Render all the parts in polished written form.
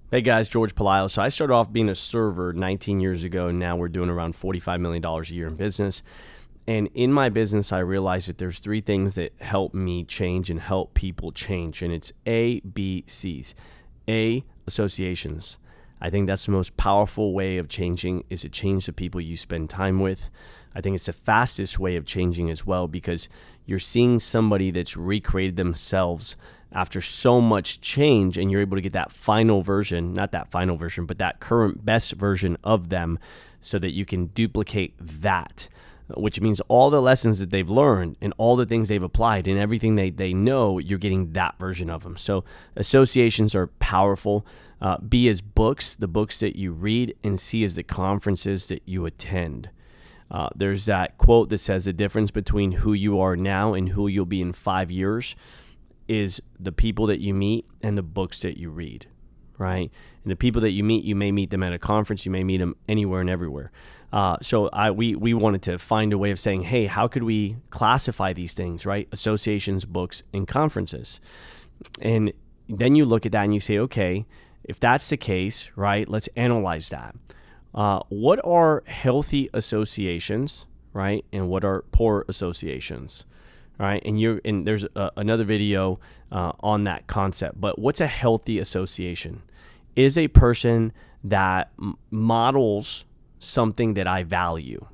Hey guys, Jorge Pelayo. So I started off being a server 19 years ago, and now we're doing around $45 million a year in business. And in my business, I realized that there's three things that help me change and help people change. And it's A, B, C's. A, associations. I think that's the most powerful way of changing is to change the people you spend time with. I think it's the fastest way of changing as well because you're seeing somebody that's recreated themselves after so much change, and you're able to get that final version, not that final version, but that current best version of them so that you can duplicate that, which means all the lessons that they've learned and all the things they've applied and everything they know, you're getting that version of them. So associations are powerful. B is books, the books that you read, and C is the conferences that you attend. There's that quote that says the difference between who you are now and who you'll be in 5 years is the people that you meet and the books that you read, right? And the people that you meet, you may meet them at a conference, you may meet them anywhere and everywhere. So we wanted to find a way of saying, hey, how could we classify these things, right? Associations, books, and conferences. And then you look at that and you say, okay, if that's the case, right, let's analyze that. What are healthy associations, right? And what are poor associations? All right, and there's another video on that concept. But what's a healthy association? Is a person that models something that I value,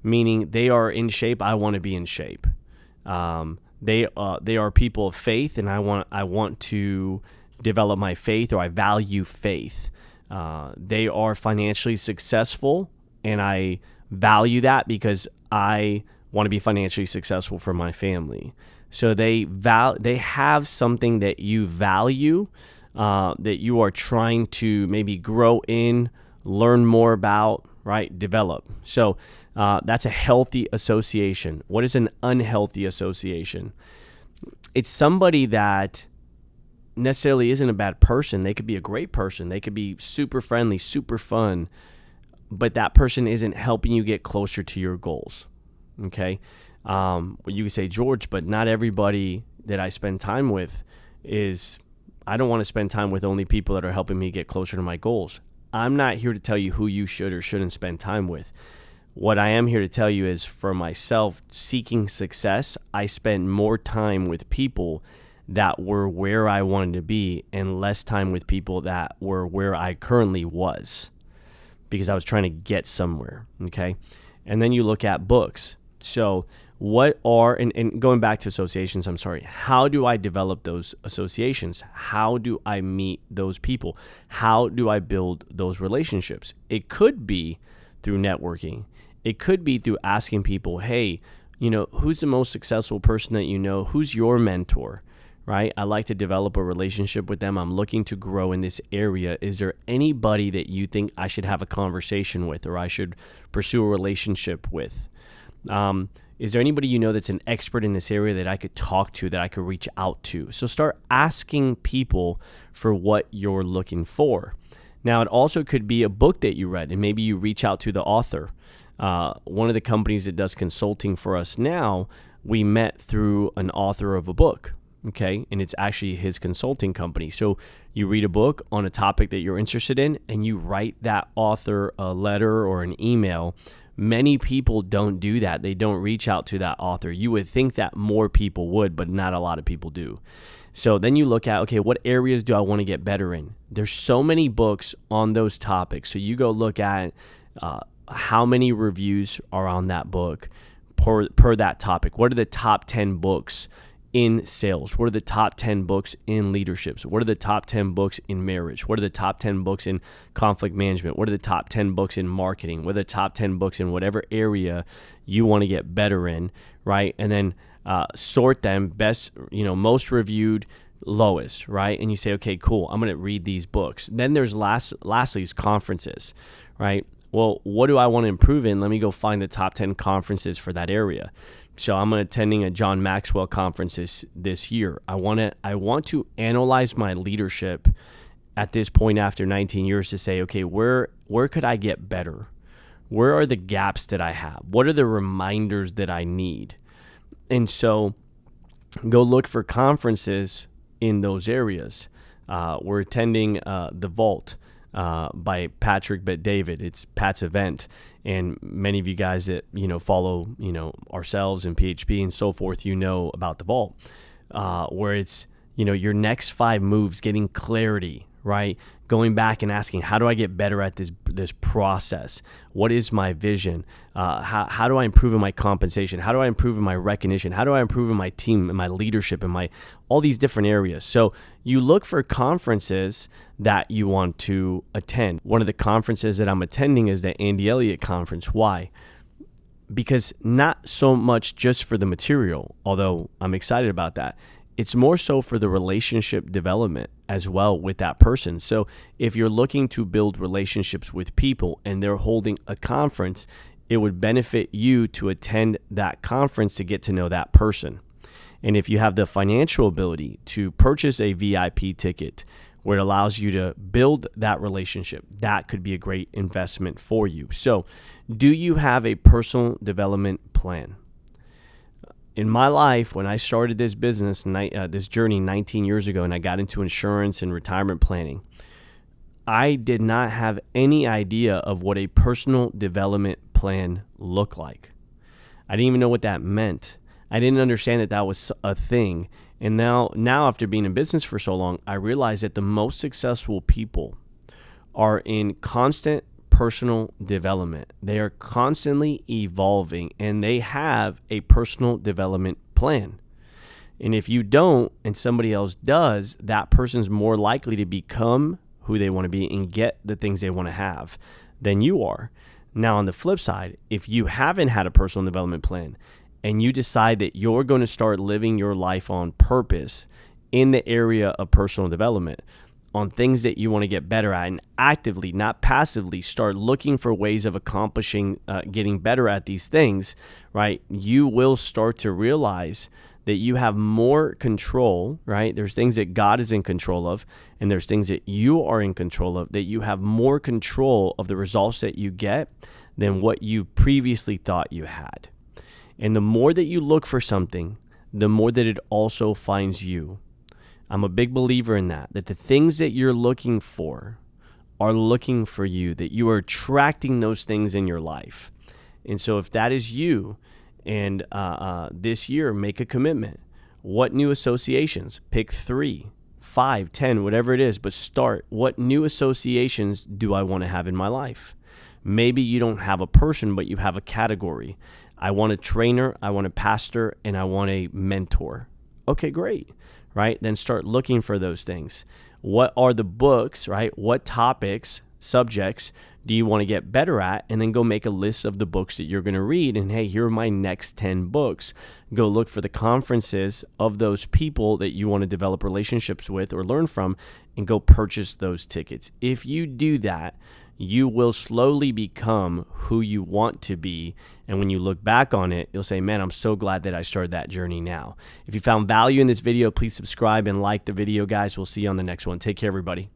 meaning they are in shape. I want to be in shape. They are people of faith, and I want to develop my faith, or I value faith. They are financially successful, and I value that because I want to be financially successful for my family. So they have something that you value, that you are trying to maybe grow in, learn more about, right? Develop. So that's a healthy association. What is an unhealthy association? It's somebody that necessarily isn't a bad person. They could be a great person. They could be super friendly, super fun, but that person isn't helping you get closer to your goals. Okay. You can say, George, but not everybody that I spend time with I don't want to spend time with only people that are helping me get closer to my goals. I'm not here to tell you who you should or shouldn't spend time with. What I am here to tell you is for myself, seeking success, I spent more time with people that were where I wanted to be and less time with people that were where I currently was because I was trying to get somewhere. Okay. And then you look at books. So what are, and going back to associations, how do I develop those associations? How do I meet those people? How do I build those relationships? It could be through networking. It could be through asking people, hey, who's the most successful person that you know? Who's your mentor? Right? I like to develop a relationship with them. I'm looking to grow in this area. Is there anybody that you think I should have a conversation with or I should pursue a relationship with? Is there anybody that's an expert in this area that I could talk to, that I could reach out to? So start asking people for what you're looking for. Now, it also could be a book that you read, and maybe you reach out to the author. One of the companies that does consulting for us now, we met through an author of a book. Okay, and it's actually his consulting company. So you read a book on a topic that you're interested in, and you write that author a letter or an email. Many people don't do that. They don't reach out to that author. You would think that more people would, but not a lot of people do. So then you look at, okay, what areas do I want to get better in? There's so many books on those topics. So you go look at how many reviews are on that book per that topic. What are the top 10 books in sales? What are the top 10 books in leadership? What are the top 10 books in marriage? What are the top 10 books in conflict management? What are the top 10 books in marketing? What are the top 10 books in whatever area you want to get better in, right? And then sort them best, most reviewed, lowest, right? And you say, okay, cool, I'm going to read these books. Then there's lastly is conferences, right? Well, what do I want to improve in? Let me go find the top 10 conferences for that area. So I'm attending a John Maxwell conference this year. I want to analyze my leadership at this point after 19 years to say, okay, where could I get better? Where are the gaps that I have? What are the reminders that I need? And so go look for conferences in those areas. We're attending The Vault by Patrick Bet David. It's Pat's event, and many of you guys that follow ourselves and PHP and so forth, about The Vault, where it's your next 5 moves, getting clarity, right? Going back and asking, how do I get better at this process? What is my vision? How do I improve in my compensation? How do I improve in my recognition? How do I improve in my team and my leadership and all these different areas? So you look for conferences that you want to attend. One of the conferences that I'm attending is the Andy Elliott conference. Why? Because not so much just for the material, although I'm excited about that. It's more so for the relationship development as well with that person. So if you're looking to build relationships with people and they're holding a conference, it would benefit you to attend that conference to get to know that person. And if you have the financial ability to purchase a VIP ticket where it allows you to build that relationship, that could be a great investment for you. So do you have a personal development plan? In my life, when I started this business, this journey 19 years ago, and I got into insurance and retirement planning, I did not have any idea of what a personal development plan looked like. I didn't even know what that meant. I didn't understand that was a thing. And now after being in business for so long, I realize that the most successful people are in constant personal development. They are constantly evolving, and they have a personal development plan. And if you don't and somebody else does, that person's more likely to become who they want to be and get the things they want to have than you are. Now, on the flip side, if you haven't had a personal development plan and you decide that you're going to start living your life on purpose in the area of personal development, on things that you want to get better at, and actively, not passively, start looking for ways of accomplishing, getting better at these things, right? You will start to realize that you have more control, right? There's things that God is in control of, and there's things that you are in control of, that you have more control of the results that you get than what you previously thought you had. And the more that you look for something, the more that it also finds you. I'm a big believer in that the things that you're looking for are looking for you, that you are attracting those things in your life. And so if that is you, and this year, make a commitment. What new associations? Pick 3, 5, 10, whatever it is, but start. What new associations do I want to have in my life? Maybe you don't have a person, but you have a category. I want a trainer, I want a pastor, and I want a mentor. Okay, great. Right? Then start looking for those things. What are the books, right? What topics, subjects do you want to get better at? And then go make a list of the books that you're going to read. And hey, here are my next 10 books. Go look for the conferences of those people that you want to develop relationships with or learn from, and go purchase those tickets. If you do that, you will slowly become who you want to be. And when you look back on it, you'll say, man, I'm so glad that I started that journey now. If you found value in this video, please subscribe and like the video, guys. We'll see you on the next one. Take care, everybody.